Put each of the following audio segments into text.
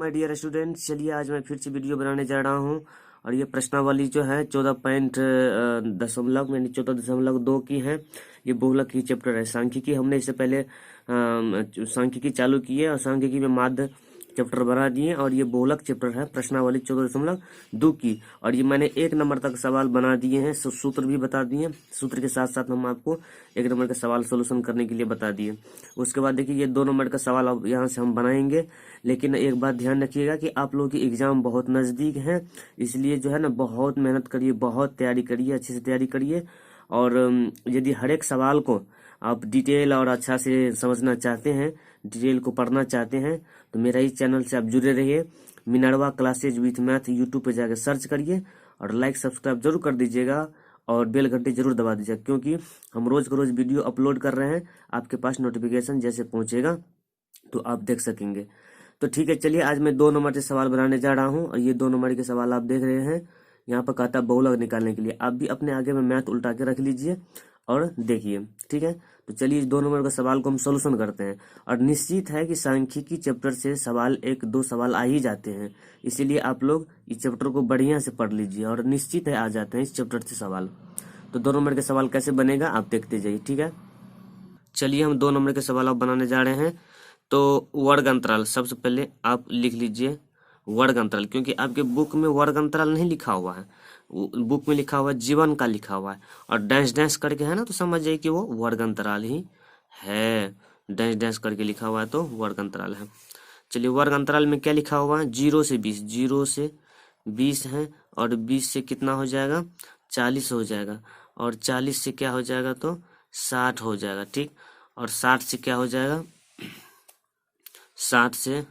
My dear students, चलिए आज मैं फिर से वीडियो बनाने जा रहा हूँ। और ये प्रश्नावली जो है 14.2 की है। ये बहुलक की चैप्टर है। सांख्यिकी हमने इससे पहले सांख्यिकी चालू की है और सांख्यिकी में माध्य चैप्टर बना दिए। और ये बहुलक चैप्टर है प्रश्नावली 14.2 की। और ये मैंने 1 नंबर तक सवाल बना दिए हैं, सूत्र भी बता दिए। सूत्र के साथ साथ हम आपको 1 नंबर का सवाल सोल्यूशन करने के लिए बता दिए। उसके बाद देखिए ये 2 नंबर का सवाल अब यहाँ से हम बनाएंगे। लेकिन एक बात ध्यान रखिएगा कि आप लोगों की एग्जाम बहुत नज़दीक है, इसलिए जो है ना बहुत मेहनत करिए, बहुत तैयारी करिए, अच्छे से तैयारी करिए। और यदि हर एक सवाल को आप डिटेल और अच्छा से समझना चाहते हैं, डिटेल को पढ़ना चाहते हैं, तो मेरा इस चैनल से आप जुड़े रहिए। Minerva classes with math YouTube पे जाकर सर्च करिए और लाइक सब्सक्राइब जरूर कर दीजिएगा और बेल घंटी जरूर दबा दीजिएगा, क्योंकि हम रोज के रोज वीडियो अपलोड कर रहे हैं। आपके पास नोटिफिकेशन जैसे पहुंचेगा तो आप देख सकेंगे। तो ठीक है, चलिए आज मैं 2 नंबर से सवाल बनाने जा रहा हूँ। और ये 2 नंबर के सवाल आप देख रहे हैं, यहाँ पर कहता है बहुलक निकालने के लिए। आप भी अपने आगे में मैथ उल्टा के रख लीजिए और देखिए, ठीक है। तो चलिए इस 2 नंबर का सवाल को हम सोल्यूशन करते हैं। और निश्चित है कि सांख्यिकी चैप्टर से सवाल 1-2 सवाल आ ही जाते हैं, इसीलिए आप लोग इस चैप्टर को बढ़िया से पढ़ लीजिए और निश्चित है आ जाते हैं इस चैप्टर से सवाल। तो 2 नंबर के सवाल कैसे बनेगा आप देखते जाइए, ठीक है। चलिए हम 2 नंबर के सवाल अब बनाने जा रहे हैं। तो वर्ग अंतराल सबसे पहले आप लिख लीजिए वर्ग अंतराल, क्योंकि आपके बुक में वर्ग अंतराल नहीं लिखा हुआ है, बुक में लिखा हुआ है जीवन का लिखा हुआ है। और डैश डैश करके है ना, तो समझ जाइए कि वो वर्ग अंतराल ही है। डैश डैश करके लिखा हुआ है तो वर्ग अंतराल है। चलिए वर्ग अंतराल में क्या लिखा हुआ है, 0 से 20, 0 से 20 है। और 20 से कितना हो जाएगा, 40 हो जाएगा। और 40 से क्या हो जाएगा, तो 60 हो जाएगा, ठीक। और 60 से क्या हो जाएगा, 60 से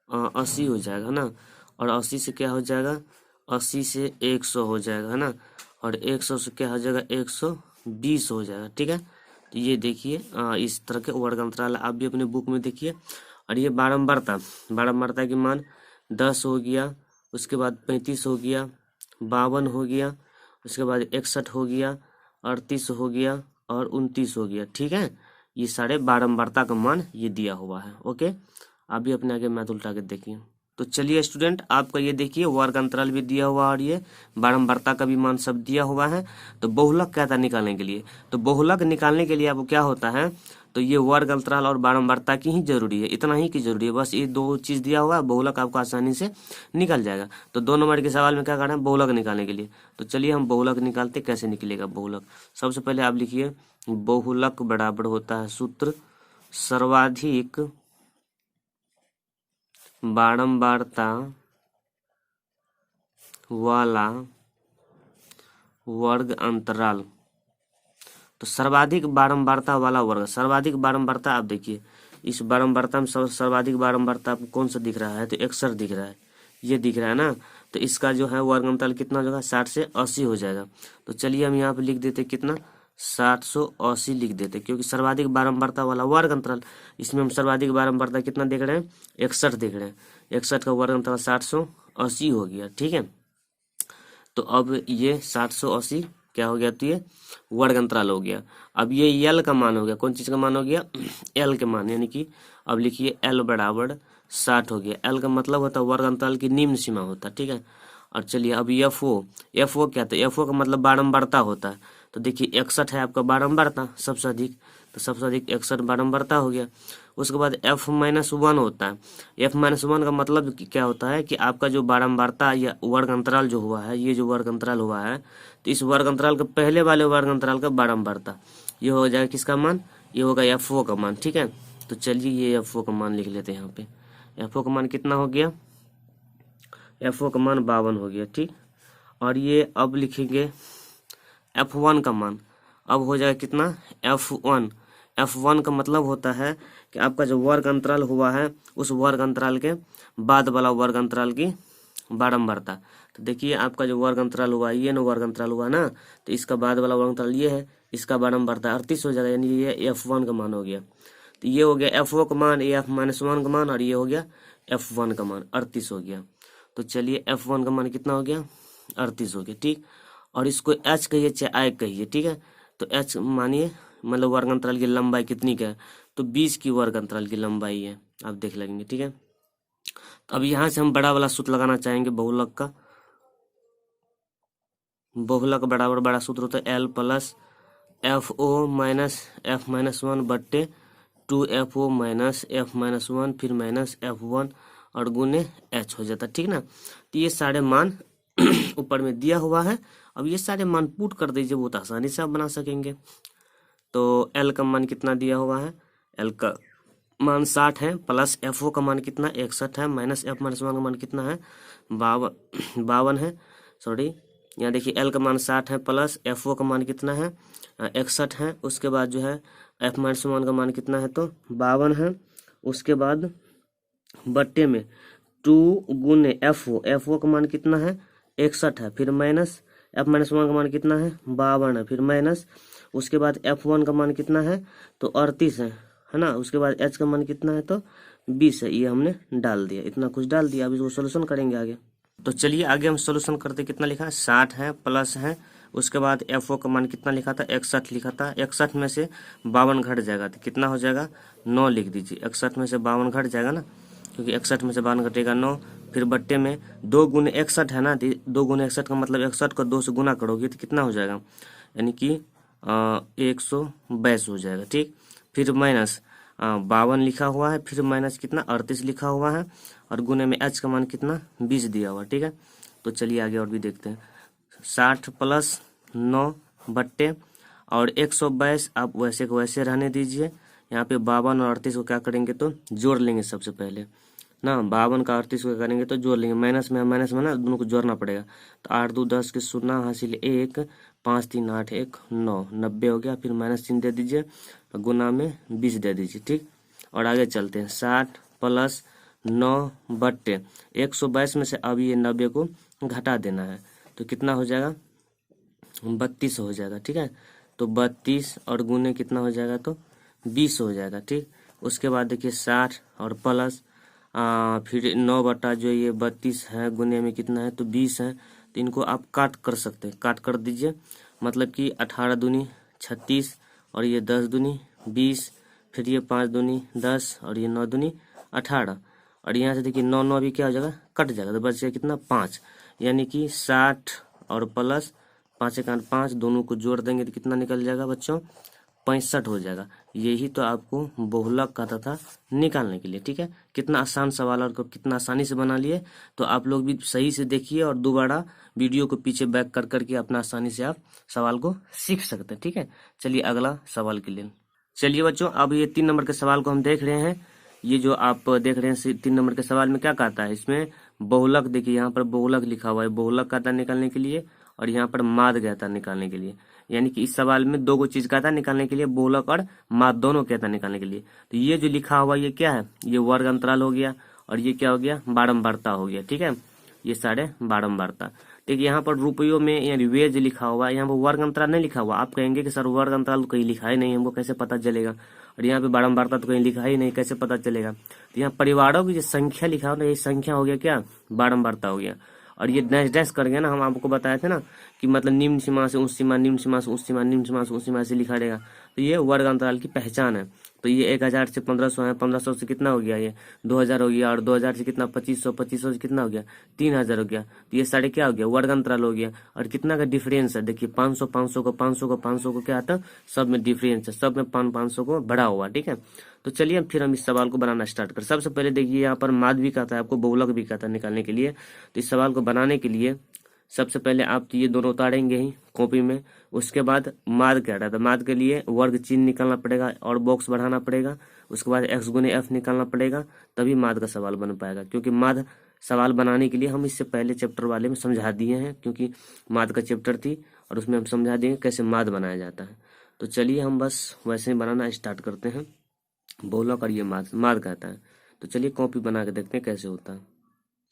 80 हो जाएगा ना। और 80 से क्या हो जाएगा, 80 से 100 हो जाएगा, है ना। और 100 से क्या हो जाएगा, 120 हो जाएगा, ठीक है। तो ये देखिए इस तरह के वर्ग अंतराल आप भी अपने बुक में देखिए। और ये बारंबारता की मान 10 हो गया, उसके बाद 35 हो गया, 52 हो गया, उसके बाद 61 हो गया, 38 हो गया और 29 हो गया, ठीक है। ये सारे बारंबारता का मान ये दिया हुआ है, ओके। आप भी अपने आगे मैथ उल्टा के देखिए। तो चलिए स्टूडेंट, आपका ये देखिए वर्ग अंतराल भी दिया हुआ और ये बारंबारता का भी मान सब दिया हुआ है। तो बहुलक क्या था निकालने के लिए, तो बहुलक निकालने के लिए आपको क्या होता है, तो ये वर्ग अंतराल और बारंबारता की ही जरूरी है, इतना ही की जरूरी है, बस ये 2 चीज दिया हुआ है, बहुलक आपको आसानी से निकल जाएगा। तो 2 नंबर के सवाल में क्या करना है, बहुलक निकालने के लिए। तो चलिए हम बहुलक निकालते, कैसे निकलेगा बहुलक। सबसे पहले आप लिखिए बहुलक बराबर होता है सूत्र सर्वाधिक बारंबारता वाला वर्ग अंतराल। तो सर्वाधिक बारंबारता वाला वर्ग, सर्वाधिक बारंबारता आप देखिए, इस बारंबारता में सर्वाधिक बारंबारता आपको कौन सा दिख रहा है, तो 61 दिख रहा है, ये दिख रहा है ना। तो इसका जो है वर्ग अंतराल कितना होगा, 60 से 80 हो जाएगा। तो चलिए हम यहाँ पे लिख देते कितना, 780 लिख देते, क्योंकि सर्वाधिक बारंबारता वाला वर्ग अंतराल, इसमें हम सर्वाधिक बारंबारता कितना देख रहे हैं, 61 देख रहे हैं। 61 का वर्ग अंतराल 780 हो गया, ठीक है। तो अब ये 780 क्या हो गया, तो ये वर्ग अंतराल हो गया। अब ये यल का मान हो गया, कौन चीज का मान हो गया, एल के मान, यानी कि अब लिखिए एल बराबर 60 हो गया। एल का मतलब होता है वर्ग अंतराल की निम्न सीमा होता है, ठीक है। और चलिए अब एफ ओ क्या था, एफ ओ का मतलब बारंबारता होता है। तो देखिए 61 है आपका बारंबारता सबसे अधिक, तो सबसे अधिक 61 बारंबारता हो गया। उसके बाद F-1 होता है। F-1 का मतलब क्या होता है कि आपका जो बारंबारता या वर्ग अंतराल जो हुआ है, ये जो वर्ग अंतराल हुआ है, तो इस वर्ग अंतराल के पहले वाले वर्ग अंतराल का बारंबारता, ये हो जाएगा किसका मान, ये होगा FO का मान, ठीक है। तो चलिए ये FO का मान लिख लेते हैं यहाँ पे। FO का मान कितना हो गया, FO का मान 52 हो गया, ठीक। और ये अब लिखेंगे F1 का मान, अब हो जाएगा कितना, F1 का मतलब होता है कि आपका जो वर्ग अंतराल हुआ है उस वर्ग अंतराल के बाद वाला वर्ग अंतराल की बारंबारता। तो देखिए आपका जो वर्ग अंतराल हुआ है, ये ना वर्ग अंतराल हुआ ना, तो इसका बाद वाला वर्ग अंतराल ये है, इसका बारंबारता 38 हो जाएगा, यानी ये F1 का मान हो गया। तो ये हो गया FO का मान, ये F-1 का मान, और ये हो गया F1 का मान 38 हो गया। तो चलिए F1 का मान कितना हो गया, 38 हो गया, ठीक। और इसको H कहिए चाहे I कहिए, ठीक है। तो H मानिए मतलब वर्ग अंतराल की लंबाई कितनी का है, तो 20 की वर्ग अंतराल की लंबाई है, आप देख लेंगे, ठीक है। तो अब यहाँ से हम बड़ा वाला सूत्र लगाना चाहेंगे बहुलक का। बहुलक बराबर बड़ा सूत्र होता है L plus F O minus F minus one बट्टे 2FO minus F minus one फिर माइनस F1 और गुने H हो जाता है, ठीक ना। तो ये सारे मान ऊपर में दिया हुआ है। अब ये सारे मान पुट कर दीजिए, बहुत आसानी से आप बना सकेंगे। तो L का मान कितना दिया हुआ है, L का मान 60 है, प्लस FO का मान कितना 61 है, माइनस F माइनस वन का मान कितना है 52 है, सॉरी यहाँ देखिए L का मान 60 है, प्लस FO का मान कितना है 61 है, उसके बाद जो है F माइनस वन का मान कितना है तो 52 है, उसके बाद बट्टे में 2 गुने FO का मान कितना है 61 है, फिर माइनस F माइनस वन का मान कितना है 52 है, फिर माइनस उसके बाद F1 का मान कितना है तो 38 है ना, उसके बाद H का मान कितना है तो 20 है। ये हमने डाल दिया, इतना कुछ डाल दिया। अब इसको सोल्यूशन करेंगे आगे। तो चलिए आगे हम सोल्यूशन करते, कितना लिखा है 60 है, प्लस है, उसके बाद FO का मान कितना लिखा था 61 लिखा था, 61 में से 52 घट जाएगा तो कितना हो जाएगा 9 लिख दीजिए। 61 में से 52 घट जाएगा ना, क्योंकि 61 में से 52 घटेगा 9, फिर बट्टे में 2 गुने 61 है ना, 2 गुने 61 का मतलब 61 को 2 से गुना करोगे तो कितना हो जाएगा, यानी कि 122 हो जाएगा, ठीक। फिर माइनस 52 लिखा हुआ है, फिर माइनस कितना 38 लिखा हुआ है, और गुने में H का मान कितना 20 दिया हुआ, ठीक है। तो चलिए आगे और भी देखते हैं। 60 प्लस 9 बट्टे और 122 आप वैसे को वैसे रहने दीजिए। यहाँ पे 52 और 38 को क्या करेंगे तो जोड़ लेंगे सबसे पहले ना, 52 का 38 को करेंगे तो जोड़ लेंगे, माइनस में ना दोनों को जोड़ना पड़ेगा। तो 8 2 10 के 0 हासिल 1, 5 3 8 1 9, 90 हो गया। फिर माइनस 3 दे दीजिए, गुना में 20 दे दीजिए, ठीक। और आगे चलते हैं। 60 प्लस 9 बट्टे 122 में से अब ये 90 को घटा देना है तो कितना हो जाएगा 32 हो जाएगा, ठीक है। तो 32 और गुने कितना हो जाएगा तो 20 हो जाएगा, ठीक। उसके बाद देखिए 60 और प्लस फिर 9 बटा जो ये 32 है, गुने में कितना है तो 20 है। तो इनको आप काट कर सकते हैं, काट कर दीजिए, मतलब कि 18 दूनी 36 और ये 10 दूनी 20, फिर ये 5 दूनी 10 और ये 9 दूनी 18, और यहाँ से देखिए 9 9 अभी क्या हो जाएगा कट जाएगा, तो बच गया कितना 5, यानी कि 60 और प्लस 5 1 8 5 दोनों को जोड़ देंगे तो कितना निकल जाएगा बच्चों 65 हो जाएगा। यही तो आपको बहुलक कहता था निकालने के लिए, ठीक है। कितना आसान सवाल और कितना आसानी से बना लिए। तो आप लोग भी सही से देखिए और दोबारा वीडियो को पीछे बैक कर करके अपना आसानी से आप सवाल को सीख सकते हैं, ठीक है। चलिए अगला सवाल के लिए। चलिए बच्चों, अब ये 3 नंबर के सवाल को हम देख रहे हैं। ये जो आप देख रहे हैं 3 नंबर के सवाल में क्या कहता है, इसमें बहुलक देखिए, यहाँ पर बहुलक लिखा हुआ है, बहुलक कहता निकालने के लिए, और यहाँ पर माद कहता निकालने के लिए। यानी कि इस सवाल में 2 चीज कहता निकालने के लिए, बहुलक और माद दोनों कहता निकालने के लिए। तो ये जो लिखा हुआ ये क्या है, ये वर्ग अंतराल हो गया, और ये क्या हो गया बारंबारता हो गया, ठीक है। ये सारे बारंबारता, ठीक। यहाँ पर रुपयों में यानी वेज लिखा हुआ है, यहाँ पर वर्ग अंतराल नहीं लिखा हुआ। आप कहेंगे कि सर वर्ग अंतराल तो कहीं लिखा ही नहीं, हमको कैसे पता चलेगा, और यहाँ पे बारंबारता तो कहीं लिखा ही नहीं, कैसे पता चलेगा। तो यहाँ परिवारों की जो संख्या लिखा हो, ये संख्या हो गया क्या बारंबारता हो गया। और ये डैश डैश कर गया ना, हम आपको बताए थे ना कि मतलब निम्न सीमा से उच्च सीमा, निम्न सीमा से उच्च सीमा, निम्न सीमा से उच्च सीमा से लिखा रहेगा। तो ये वर्ग अंतराल की पहचान है। तो ये 1000 से 1500 है, 1500 से कितना हो गया ये 2000 हो गया, और 2000 से कितना 2500, 2500 से कितना हो गया 3000 हो गया। तो ये सारे क्या हो गया वर्ग अंतराल हो गया। और कितना का डिफरेंस है देखिए, 500 500 को 500 को 500 को क्या आता है, सब में डिफरेंस है, सब में 500 को बढ़ा हुआ, ठीक है। तो चलिए फिर हम इस सवाल को बनाना स्टार्ट कर। सबसे पहले देखिए यहाँ पर माद भी कहता है आपको, बहुलक भी कहता है निकालने के लिए। तो इस सवाल को बनाने के लिए सबसे पहले आप ये दोनों उतारेंगे ही कॉपी में। उसके बाद माद कह रहा था, माद के लिए वर्ग चिन्ह निकालना पड़ेगा और बॉक्स बढ़ाना पड़ेगा। उसके बाद x गुने f निकालना पड़ेगा, तभी माद का सवाल बन पाएगा। क्योंकि माद सवाल बनाने के लिए हम इससे पहले चैप्टर वाले में समझा दिए हैं, क्योंकि माद का चैप्टर थी और उसमें हम समझा देंगे कैसे माद बनाया जाता है। तो चलिए हम बस वैसे ही बनाना स्टार्ट करते हैं। बहुलक और ये माद कहता है। तो चलिए कॉपी बना के देखते हैं कैसे होता है।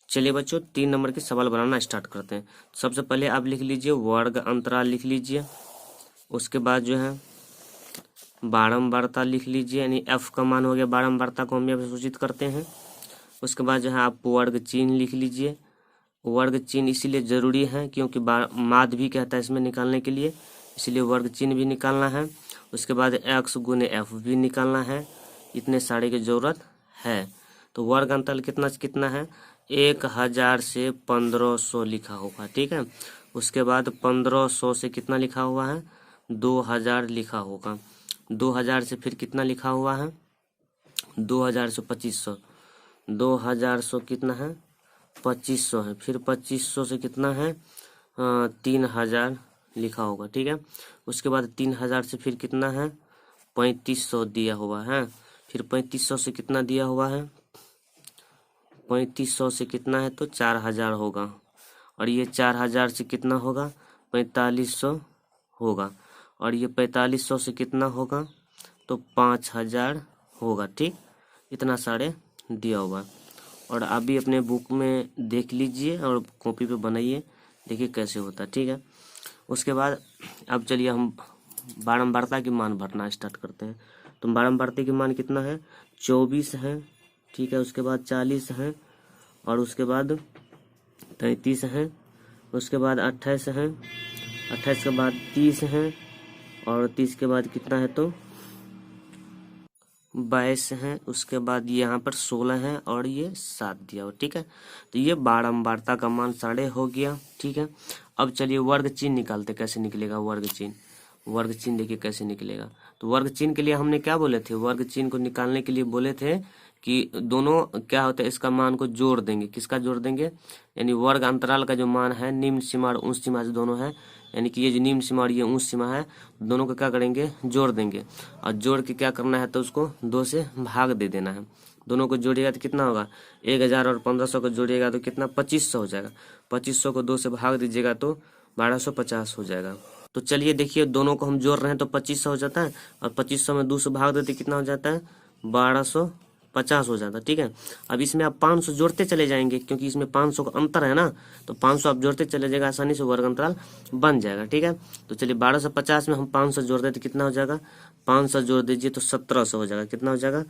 चलिए बच्चों 3 नंबर के सवाल बनाना स्टार्ट करते हैं। सबसे पहले आप लिख लीजिए वर्ग अंतराल लिख लीजिए, उसके बाद जो है बारंबारता लिख लीजिए, यानी f का मान हो गया बारंबारता को हम यहाँ पे सूचित करते हैं। उसके बाद जो है आप वर्ग चिन्ह लिख लीजिए। वर्ग चिन्ह इसीलिए जरूरी है क्योंकि माद भी कहता है इसमें निकालने के लिए, इसलिए वर्ग चिन्ह भी निकालना है। उसके बाद x गुने f भी निकालना है, इतने सारे की जरूरत है। तो वर्ग अंतराल कितना से कितना है, 1000 से 1500 लिखा होगा, ठीक है। उसके बाद 1500 से कितना लिखा हुआ है, 2000 लिखा होगा। 2000 से फिर कितना लिखा हुआ है, 2000 से 2500, 2000 से कितना है, 2500 है। फिर 2500 से कितना है, 3000 लिखा होगा, ठीक है। उसके बाद 3000 से फिर कितना है, 3500 दिया हुआ है। फिर 3500 से कितना दिया हुआ है, 3500 से कितना है तो 4000 होगा। और ये 4000 से कितना होगा, 4500 होगा। और ये 4500 से कितना होगा तो 5000 होगा, ठीक। इतना सारे दिया हुआ। और आप भी अपने बुक में देख लीजिए और कॉपी पे बनाइए, देखिए कैसे होता है, ठीक है। उसके बाद अब चलिए हम बारंबारता की मान भरना स्टार्ट करते हैं। तो बारंबारता की मान कितना है, 24 है, ठीक है। उसके बाद 40 है, और उसके बाद 33 है, उसके बाद 28 है, 28 के बाद 30 है, और 30 के बाद कितना है तो 22 है। उसके बाद यहाँ पर 16 है और ये 7 दिया हो, ठीक है। तो ये बारंबारता का मान साढ़े हो गया, ठीक है। अब चलिए वर्ग चिन्ह निकालते, कैसे निकलेगा वर्ग चिन्ह। वर्ग चिन्ह देखिए कैसे निकलेगा। तो वर्ग चिन्ह के लिए हमने क्या बोले थे, वर्ग चिन्ह को निकालने के लिए बोले थे कि दोनों क्या होता है, इसका मान को जोड़ देंगे। किसका जोड़ देंगे, यानी वर्ग अंतराल का जो मान है, निम्न सीमा और उच्च सीमा से दोनों है, यानी कि ये जो निम्न सीमा और ये उच्च सीमा है, दोनों को क्या करेंगे, जोड़ देंगे। और जोड़ के क्या करना है तो उसको 2 से भाग दे देना है। दोनों को जोड़िएगा तो कितना होगा, 1000 और 1500 को जोड़िएगा तो कितना 2500 हो जाएगा। 2500 को 2 से भाग दीजिएगा तो 1250 हो जाएगा। तो चलिए देखिए, दोनों को हम जोड़ रहे हैं तो 2500 हो जाता है, और 2500 में 2 से भाग देते कितना हो जाता है, 1250 हो जाता है, ठीक है। अब इसमें आप 500 जोड़ते चले जाएंगे, क्योंकि इसमें 500 का अंतर है ना, तो 500 आप जोड़ते चले जाएगा, आसानी से वर्ग अंतराल बन जाएगा, ठीक है। तो चलिए 1250 में हम 500 जोड़ देते कितना हो जाएगा, 500 जोड़ दीजिए तो 1700 हो जाएगा। कितना हो जाएगा,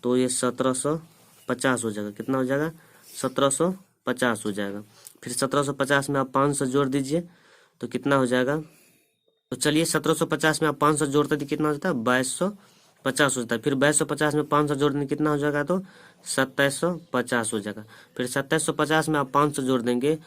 तो ये 1750 हो जाएगा। कितना हो जाएगा, 1750 हो जाएगा। फिर 1750 में आप 500 जोड़ दीजिए तो कितना हो जाएगा, तो चलिए 1750 में आप 500 जोड़ते थे कितना हो जाता है, 2250 हो जाता है। फिर 2250 में 500 जोड़ देंगे कितना हो जाएगा तो 2750 हो जाएगा। फिर 2750 में आप 500 जोड़ देंगे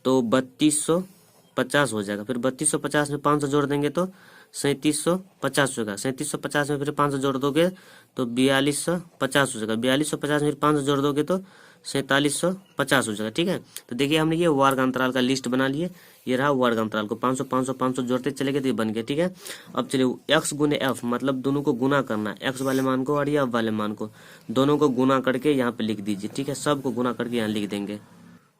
तो 3250 हो जाएगा। फिर 3250 में 500 जोड़ देंगे तो 3750 होगा। 3750 में फिर 500 जोड़ दोगे तो 4250 हो जाएगा। 4250 में फिर 500 जोड़ दोगे तो 4750 हो जाएगा, ठीक है। तो देखिए हमने ये वर्ग अंतराल का लिस्ट बना लिए, ये रहा वर्ग अंतराल को 500 500 500 जोड़ते चले गए तो ये बन गया, ठीक है। अब चलिए x गुने f, मतलब दोनों को गुना करना है, x वाले मान को और ये f वाले मान को, दोनों को गुना करके यहाँ पे लिख दीजिए, ठीक है। सबको गुना करके यहाँ लिख देंगे।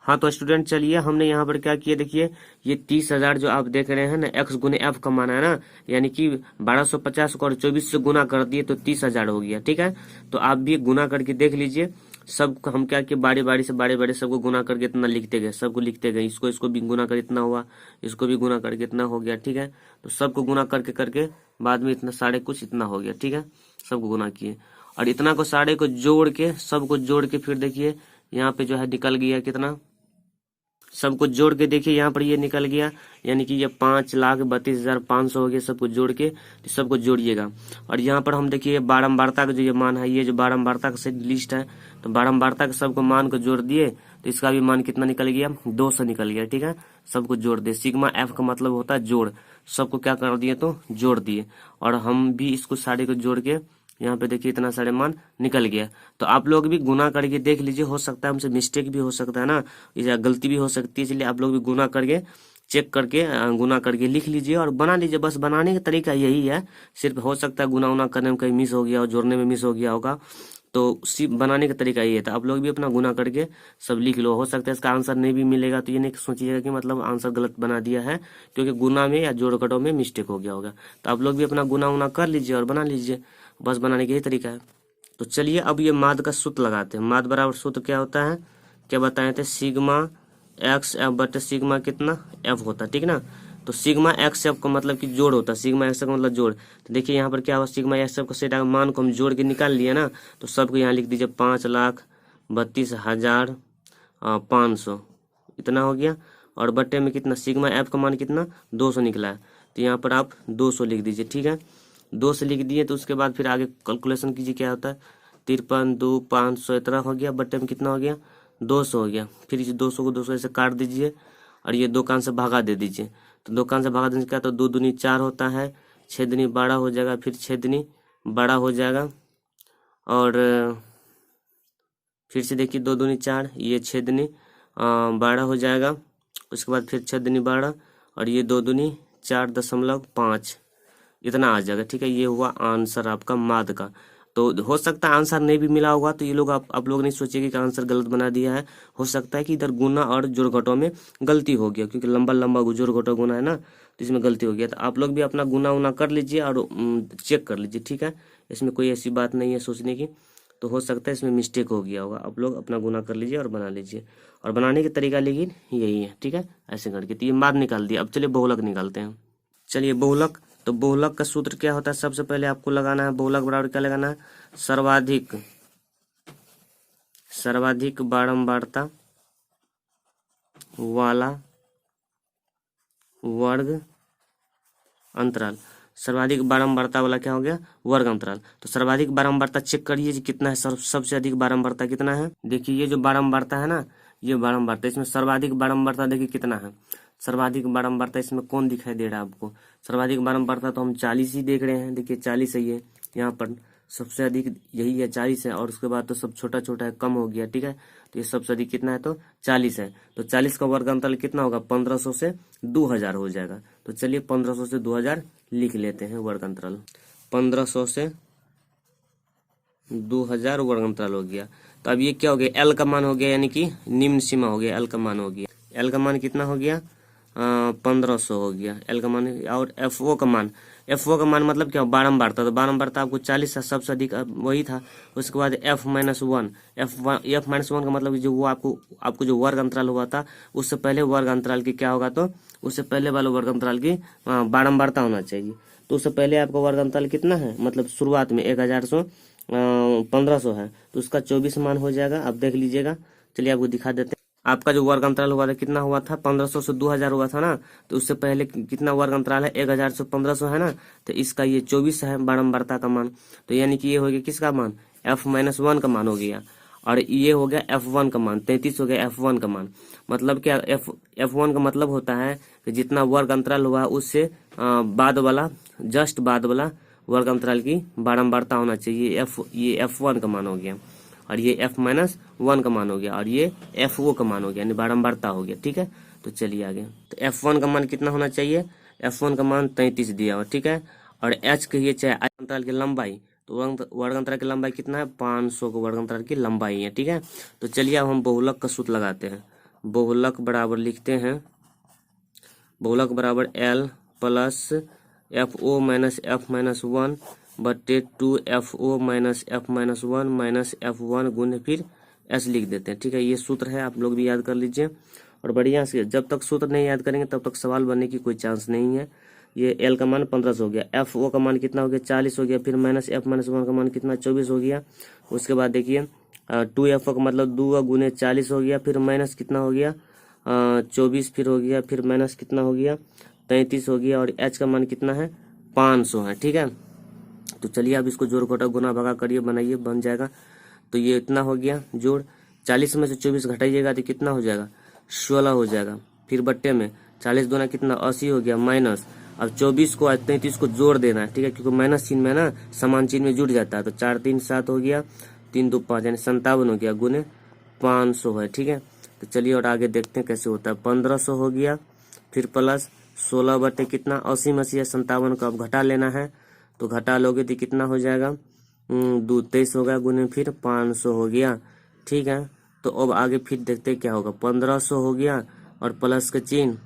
हाँ तो स्टूडेंट चलिए हमने यहाँ पर क्या किया, देखिए ये 30,000 जो आप देख रहे हैं ना, x गुने f का मान है ना, यानी कि 1250 को और 24 से गुना कर दिए तो 30,000 हो गया, ठीक है। तो आप भी गुना करके देख लीजिए। सबको हम क्या किए, बारी बारी से बारी सबको गुना करके इतना लिखते गए, सबको लिखते गए। इसको भी गुना कर इतना हुआ, इसको भी गुना करके इतना हो गया, ठीक है। तो सबको गुना करके करके बाद में इतना साढ़े कुछ इतना हो गया, ठीक है। सबको गुना किए और इतना को साढ़े को जोड़ के, सबको जोड़ के फिर देखिए यहाँ पे जो है निकल गया कितना, सबको जोड़ के देखिए यहाँ पर ये निकल गया, यानी कि ये 5,32,500 हो गया। सबको जोड़ के तो सबको जोड़िएगा। और यहाँ पर हम देखिए बारंबारता का जो ये मान है, ये जो बारंबारता का लिस्ट है, तो बारंबारता के सबको मान को जोड़ दिए तो इसका भी मान कितना निकल गया, 200 निकल गया, ठीक है। सबको जोड़ दिए, सिग्मा एफ का मतलब होता है जोड़। सबको क्या कर दिए तो जोड़ दिए, और हम भी इसको सारे को जोड़ के यहाँ पे देखिए इतना सारे मान निकल गया। तो आप लोग भी गुना करके देख लीजिए, हो सकता है हमसे मिस्टेक भी हो सकता है ना, या गलती भी हो सकती है, इसलिए आप लोग भी गुना करके चेक करके गुना करके लिख लीजिए और बना लीजिए। बस बनाने का तरीका यही है, सिर्फ हो सकता है गुना उना करने में कहीं मिस हो गया हो, जोड़ने में मिस हो गया होगा, तो सिर्फ बनाने का तरीका ये था। आप लोग भी अपना गुना करके सब लिख लो। हो सकता है इसका आंसर नहीं भी मिलेगा तो ये नहीं सोचिएगा कि मतलब आंसर गलत बना दिया है, क्योंकि गुना में या जोड़ घटाव में मिस्टेक हो गया होगा। तो आप लोग भी अपना गुना उना कर लीजिए और बना लीजिए, बस बनाने का यही तरीका है। तो चलिए अब ये माद का सूत्र लगाते हैं। माद बराबर सूत्र क्या होता है, क्या बताए थे, सिग्मा एक्स एफ बटे सिग्मा कितना एफ होता है, ठीक ना। तो सिग्मा एक्स एफ का मतलब कि जोड़ होता है, सिग्मा एक्स एफ का मतलब जोड़। तो देखिए यहाँ पर क्या हुआ, सिग्मा एक्स एफ का सेटा मान को हम जोड़ के निकाल लिए ना, तो सबको यहाँ लिख दीजिए 5,32,500 इतना हो गया। और बटे में कितना, सिग्मा एफ का मान कितना 200 निकला है, तो यहाँ पर आप 200 लिख दीजिए, ठीक है। 200 लिख दिए तो उसके बाद फिर आगे कैलकुलेशन कीजिए क्या होता है। 53 2 500 इतना हो गया, बट्टे में कितना हो गया 200 हो गया। फिर इस 200 को 200 से काट दीजिए और ये 2 कान से भागा दे दीजिए। तो 2 कान से भागा देने से क्या, तो 2 दूनी 4 होता है, 6 दूनी 12 हो जाएगा, फिर 6 दूनी 12 हो जाएगा। और फिर से देखिए 2 दूनी 4, ये 6 दूनी 12 हो जाएगा। उसके बाद फिर 6 दूनी 12 और ये 2 दूनी 4.5 इतना आ जाएगा। ठीक है, ये हुआ आंसर आपका माद का। तो हो सकता है आंसर नहीं भी मिला होगा, तो ये लोग आप लोग नहीं सोचिएगा कि आंसर गलत बना दिया है। हो सकता है कि इधर गुना और जोड़ घटाव में गलती हो गया, क्योंकि लंबा लंबा जोड़ घटाव गुना है ना, तो इसमें गलती हो गया। तो आप लोग भी अपना गुना उना कर लीजिए और चेक कर लीजिए। ठीक है, इसमें कोई ऐसी बात नहीं है सोचने की। तो हो सकता है इसमें मिस्टेक हो गया होगा, आप लोग अपना गुना कर लीजिए और बना लीजिए। और बनाने का तरीका लेकिन यही है। ठीक है, ऐसे करके तो ये माद निकाल दिया। अब चलिए बहुलक निकालते हैं। चलिए बहुलक, तो बहुलक का सूत्र क्या होता है, सबसे पहले आपको लगाना है बहुलक बराबर क्या लगाना है, सर्वाधिक बारंबारता वाला वर्ग अंतराल। सर्वाधिक बारंबारता वाला क्या हो गया, वर्ग अंतराल। तो सर्वाधिक बारंबारता चेक करिए जी कितना है, सबसे अधिक बारंबारता कितना है। देखिए ये जो बारंबारता है ना, ये बारंबारता, इसमें सर्वाधिक बारंबारता देखिए कितना है। सर्वाधिक बारंबारता इसमें कौन दिखाई दे रहा है आपको, सर्वाधिक बारंबारता तो हम 40 ही देख रहे हैं। देखिए 40 है, ये यहाँ पर सबसे अधिक यही है 40 है, और उसके बाद तो सब छोटा छोटा है, कम हो गया। ठीक है, तो ये सबसे अधिक कितना है, तो 40 है। तो 40 का वर्ग अंतराल कितना होगा, 1500 से 2000 हो जाएगा। तो चलिए 1500 से 2000 लिख लेते हैं वर्ग अंतराल। 1500 से 2000 वर्ग अंतराल हो गया। तो अब ये क्या हो गया, एल का मान हो गया, यानी कि निम्न सीमा हो गया, एल का मान हो गया। एल का मान कितना हो गया, 1500 हो गया एल का मान। और एफ ओ का मान, एफ ओ का मान मतलब क्या, बारंबारता। तो बारंबारता आपको 40 है, सबसे अधिक वही था। उसके बाद F minus one, F minus one का मतलब जो वो आपको जो वर्ग अंतराल हुआ था, उससे पहले वर्ग अंतराल की क्या होगा, तो उससे पहले वाले वर्ग अंतराल की बारंबारता होना चाहिए। तो उससे पहले आपका वर्ग अंतराल कितना है, मतलब शुरुआत में 1500 है, तो उसका 24 मान हो जाएगा। आप देख लीजिएगा, चलिए आपको दिखा देते हैं। आपका जो वर्ग अंतराल हुआ था कितना हुआ था, 1500 से 2000 हुआ था ना, तो उससे पहले कितना वर्ग अंतराल है, 1000 से 1500 है ना, तो इसका ये 24 है बारंबारता का मान। तो यानी कि ये हो गया किसका मान, एफ माइनस वन का मान हो गया। और ये हो गया F1 का मान, 33 हो गया F1 का मान। मतलब क्या, F1 का मतलब होता है कि जितना वर्ग अंतराल हुआ उससे बाद वाला, जस्ट बाद वाला वर्ग अंतराल की बारंबारता होना चाहिए। ये F1 का मान हो गया, और ये F माइनस वन का मान हो गया, और ये FO का मान हो गया, यानी बारंबारता हो गया। ठीक है, तो चलिए आगे। तो F1 का मान कितना होना चाहिए, F1 का मान 33 दिया हुआ। ठीक है, और H कहिए चाहे अंतराल की लंबाई, तो वर्ग अंतराल की लंबाई कितना है, 500 को वर्ग अंतराल की लंबाई है। ठीक है, तो चलिए अब हम बहुलक का सूत्र लगाते हैं। बहुलक बराबर लिखते हैं, बहुलक बराबर L plus FO minus F minus one बट्टे 2FO minus F minus one minus F1 गुने फिर S लिख देते हैं। ठीक है, ये सूत्र है, आप लोग भी याद कर लीजिए और बढ़िया से। जब तक सूत्र नहीं याद करेंगे तब तक सवाल बनने की कोई चांस नहीं है। ये L का मान 1500 हो गया, FO का मान कितना हो गया, 40 हो गया, फिर माइनस F माइनस वन का मान कितना, 24 हो गया। उसके बाद देखिए 2FO का मतलब 2 गुने 40 हो गया, फिर माइनस कितना हो गया 24, फिर हो गया, फिर माइनस कितना हो गया 33 हो गया, और H का मान कितना है 500 है। ठीक है, तो चलिए अब इसको जोड़ घटा गुना भागा करिए, बनाइए, बन जाएगा। तो ये इतना हो गया जोड़, 40 में से 24 घटाइएगा तो कितना हो जाएगा, 16 हो जाएगा। फिर बट्टे में 40 दूना कितना 80 हो गया, माइनस अब 24 को 33 को जोड़ देना है। ठीक है, क्योंकि माइनस चिन्ह में ना समान चिन्ह में जुड़ जाता है। तो 4 3 7 हो गया, 3 2 5 यानी 57 हो गया, गुने 500 है। ठीक है, तो चलिए और आगे देखते हैं कैसे होता है। 1500 हो गया, फिर प्लस 16 बटे कितना 80 में से 57 को अब घटा लेना है। तो घटा लोगे तो कितना हो जाएगा 2 23 होगा, गुने फिर 500 हो गया। ठीक है, तो अब आगे फिर देखते हैं क्या होगा। 1500 हो गया और प्लस का चिन्ह,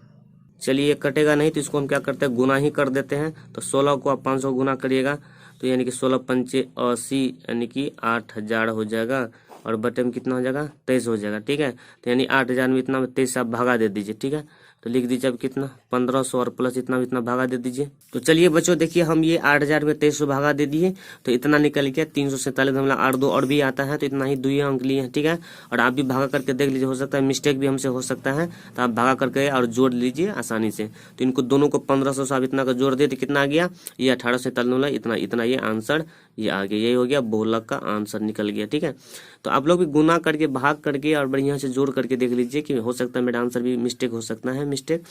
चलिए कटेगा नहीं तो इसको हम क्या करते हैं, गुना ही कर देते हैं। तो 16 को आप 500 गुना करिएगा तो यानी कि 16 पंचे 80 यानी कि 8000 हो जाएगा। और बटे में कितना हो जाएगा 23 हो जाएगा। ठीक है, तो यानी 8000 में इतना 23 आप भागा दे दीजिए। ठीक है, तो लिख दीजिए अब कितना 1500 और प्लस इतना भागा दे दीजिए। तो चलिए बच्चों देखिए हम ये 8000 में 2300 भागा दे दिए तो इतना निकल गया 347। हम 8 2 और भी आता है तो इतना ही 2 अंक लिए हैं। ठीक है, और आप भी भागा करके देख लीजिए, हो सकता है मिस्टेक भी हमसे हो सकता है, तो आप भागा करके और जोड़ लीजिए आसानी से। तो इनको दोनों को 1500 से आप इतना का जोड़ दिए तो कितना आ गया, ये 1847 इतना ये आंसर ये आ गया। यही हो गया बहुलक का आंसर निकल गया। ठीक है, तो आप लोग भी गुना करके भाग करके और बढ़िया से जोड़ करके देख लीजिए कि हो सकता है मेरा आंसर भी मिस्टेक हो सकता है मिस्टेक,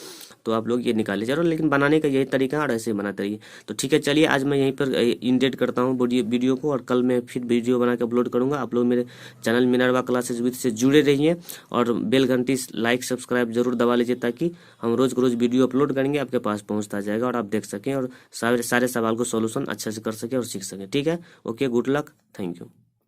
तो आप लोग ये निकाल लीजिए। लेकिन बनाने का यही तरीका है और ऐसे ही बनाते रहिए। तो ठीक है, चलिए आज मैं यहीं पर इंडेट करता हूँ वीडियो को, और कल मैं फिर वीडियो बना के अपलोड करूँगा। आप लोग मेरे चैनल मिनरवा क्लासेस विद से जुड़े रहिए और बेल घंटी लाइक सब्सक्राइब जरूर दबा लीजिए ताकि हम रोज को रोज वीडियो अपलोड करेंगे आपके पास पहुँचता जाएगा और आप देख सकें और सारे सवाल को सोल्यूशन अच्छे से कर सकें और सीख सकें। ठीक है, okay, good luck, thank you.